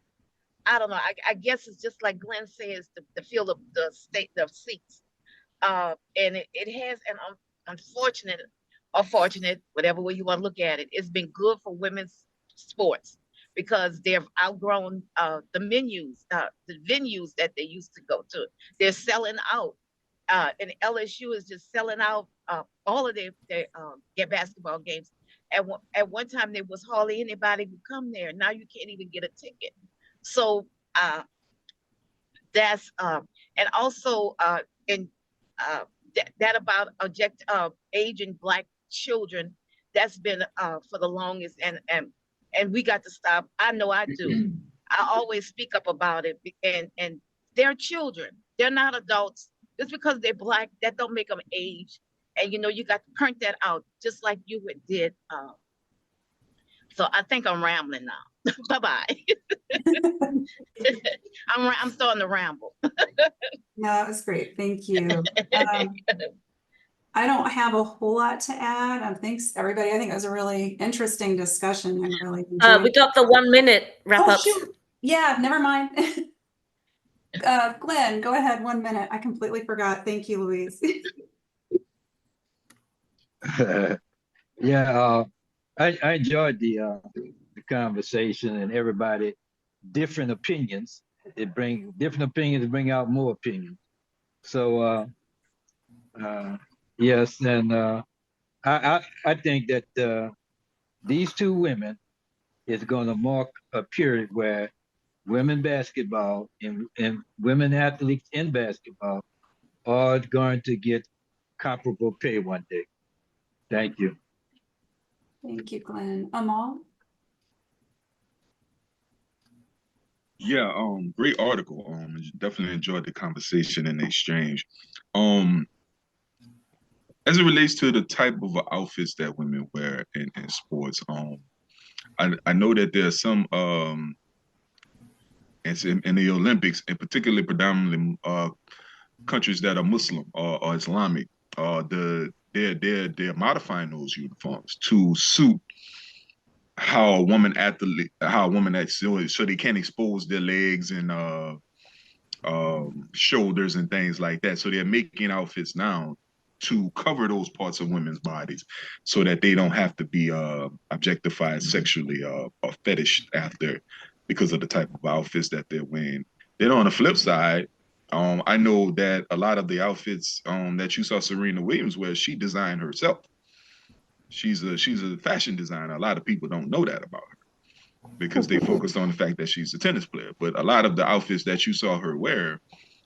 I don't know. I guess it's just like Glenn says, the field of the state of seats. And it has an unfortunate or fortunate, whatever way you want to look at it, it's been good for women's sports because they've outgrown the venues that they used to go to. They're selling out. And LSU is just selling out all of their basketball games. At one time, there was hardly anybody who come there. Now you can't even get a ticket. So that's and also in that about aging Black children, that's been for the longest, and we got to stop. I know I do. I always speak up about it, and they're children. They're not adults. Just because they're Black, that don't make them age. And you got to print that out, just like you did. So I think I'm rambling now. Bye-bye. I'm starting to ramble. No, that was great. Thank you. I don't have a whole lot to add. Thanks, everybody. I think it was a really interesting discussion. I really enjoyed We it. got the 1 minute wrap Oh, ups. shoot. Yeah, never mind. Glenn, go ahead. 1 minute. I completely forgot. Thank you, Louise. Yeah, I enjoyed the conversation and everybody different opinions. Different opinions bring out more opinions. So yes, and I think that these two women is going to mark a period where women basketball and women athletes in basketball are going to get comparable pay one day. Thank you. Thank you, Glenn. Amal? Yeah, great article. Definitely enjoyed the conversation and the exchange. Um, as it relates to the type of outfits that women wear in sports, I know that there are some in the Olympics, and particularly predominantly countries that are Muslim or Islamic, they're modifying those uniforms to suit how a woman athlete, how a woman acts, so they can't expose their legs and shoulders and things like that. So they're making outfits now to cover those parts of women's bodies so that they don't have to be objectified sexually or fetish after because of the type of outfits that they're wearing. Then on the flip side, I know that a lot of the outfits that you saw Serena Williams wear, she designed herself. She's a fashion designer. A lot of people don't know that about her because they focused on the fact that she's a tennis player. But a lot of the outfits that you saw her wear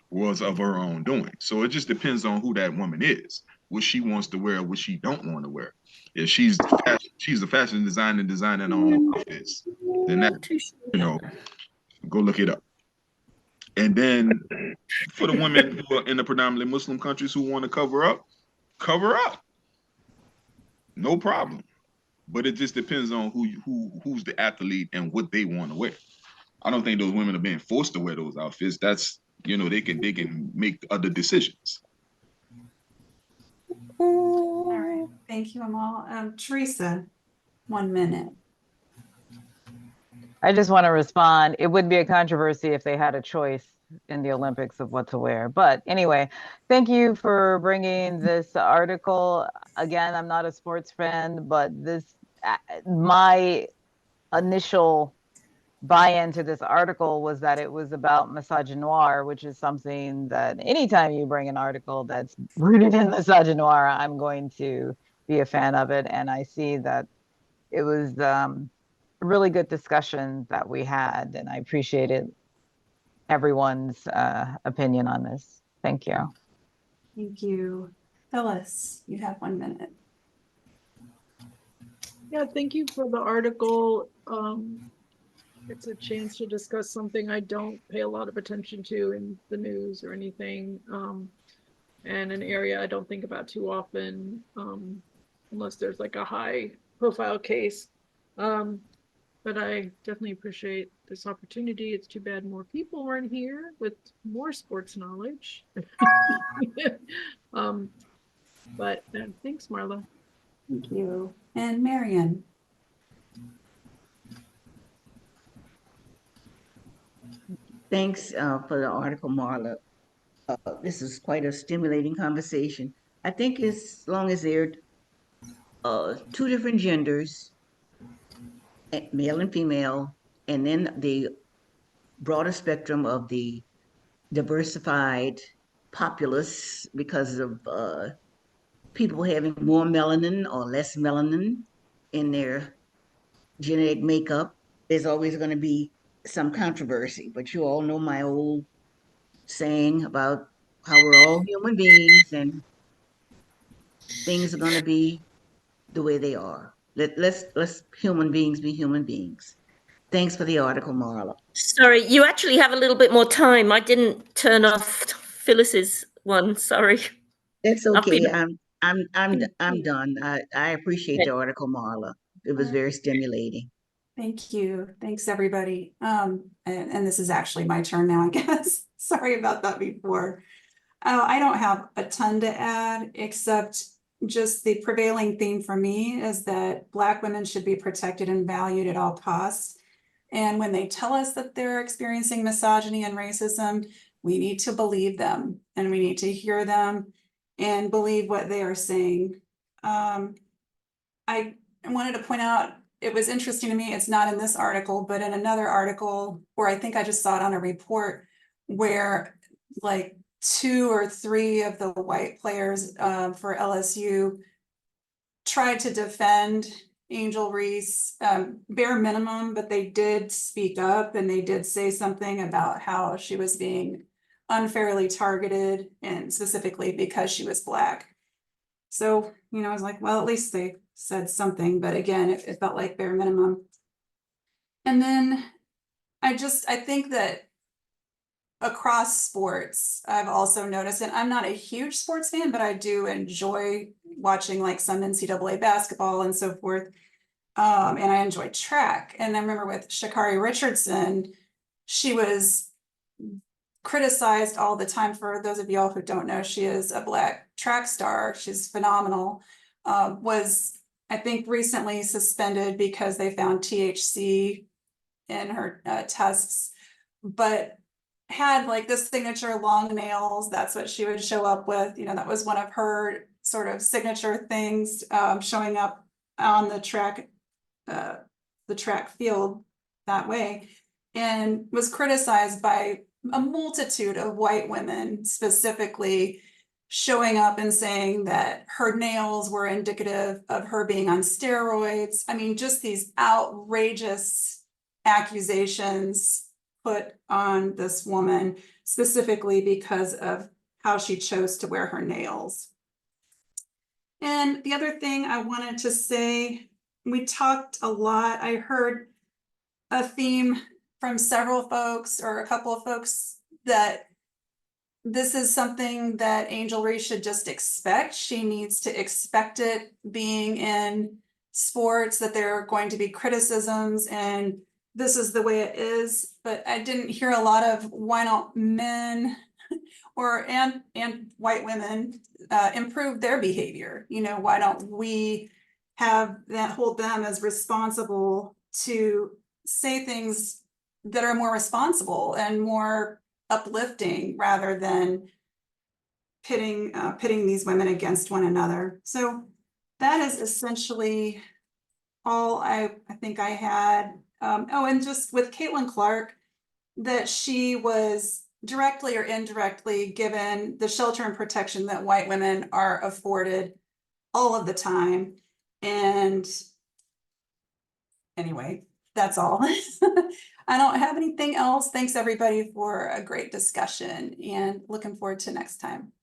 was of her own doing. So it just depends on who that woman is, what she wants to wear, what she don't want to wear. If she's a fashion designer designing her own outfits, then that, go look it up. And then for the women who are in the predominantly Muslim countries who want to cover up, no problem. But it just depends on who's the athlete and what they want to wear. I don't think those women are being forced to wear those outfits. That's they can make other decisions. All right. Thank you, Amal. Teresa, 1 minute. I just want to respond. It would be a controversy if they had a choice in the Olympics of what to wear. But anyway, thank you for bringing this article. Again, I'm not a sports fan, but my initial buy-in to this article was that it was about misogynoir, which is something that anytime you bring an article that's rooted in misogynoir, I'm going to be a fan of it. And I see that it was a really good discussion that we had, and I appreciated everyone's opinion on this. Thank you. Thank you. Phyllis, you have 1 minute. Yeah, thank you for the article. It's a chance to discuss something I don't pay a lot of attention to in the news or anything, and an area I don't think about too often, unless there's like a high profile case. But I definitely appreciate this opportunity. It's too bad more people weren't here with more sports knowledge. But thanks, Marla. Thank you. And Marion. Thanks for the article, Marla. This is quite a stimulating conversation. I think as long as there are two different genders, male and female, and then the broader spectrum of the diversified populace because of people having more melanin or less melanin in their genetic makeup, there's always going to be some controversy. But you all know my old saying about how we're all human beings and things are going to be the way they are. Let's human beings be human beings. Thanks for the article, Marla. Sorry, you actually have a little bit more time. I didn't turn off Phyllis's one. Sorry. That's I've okay. been- I'm done. I appreciate the article, Marla. It was very stimulating. Thank you. Thanks, everybody. And this is actually my turn now, I guess. Sorry about that before. I don't have a ton to add, except just the prevailing theme for me is that Black women should be protected and valued at all costs. And when they tell us that they're experiencing misogyny and racism, we need to believe them and we need to hear them and believe what they are saying. I wanted to point out, it was interesting to me, it's not in this article, but in another article, or I think I just saw it on a report, where like 2 or 3 of the white players for LSU tried to defend Angel Reese, bare minimum, but they did speak up and they did say something about how she was being unfairly targeted, and specifically because she was Black. So, you know, I was like, well, at least they said something, but again, it felt like bare minimum. And then I think that across sports, I've also noticed, and I'm not a huge sports fan, but I do enjoy watching like some NCAA basketball and so forth. And I enjoy track. And I remember with Sha'Carri Richardson, she was criticized all the time. For those of y'all who don't know, she is a Black track star. She's phenomenal. Was, I think, recently suspended because they found THC in her tests, but had like this signature long nails. That's what she would show up with. You know, that was one of her sort of signature things, showing up on the track field that way, and was criticized by a multitude of white women, specifically showing up and saying that her nails were indicative of her being on steroids. I mean, just these outrageous accusations put on this woman, specifically because of how she chose to wear her nails. And the other thing I wanted to say, we talked a lot, I heard a theme from several folks, or a couple of folks, that this is something that Angel Reese should just expect. She needs to expect it being in sports, that there are going to be criticisms and this is the way it is. But I didn't hear a lot of why don't men and white women improve their behavior. You know, why don't we have that, hold them as responsible to say things that are more responsible and more uplifting, rather than pitting these women against one another. So that is essentially all I think I had. Oh, and just with Caitlin Clark, that she was directly or indirectly given the shelter and protection that white women are afforded all of the time. And anyway, that's all. I don't have anything else. Thanks everybody for a great discussion, and looking forward to next time.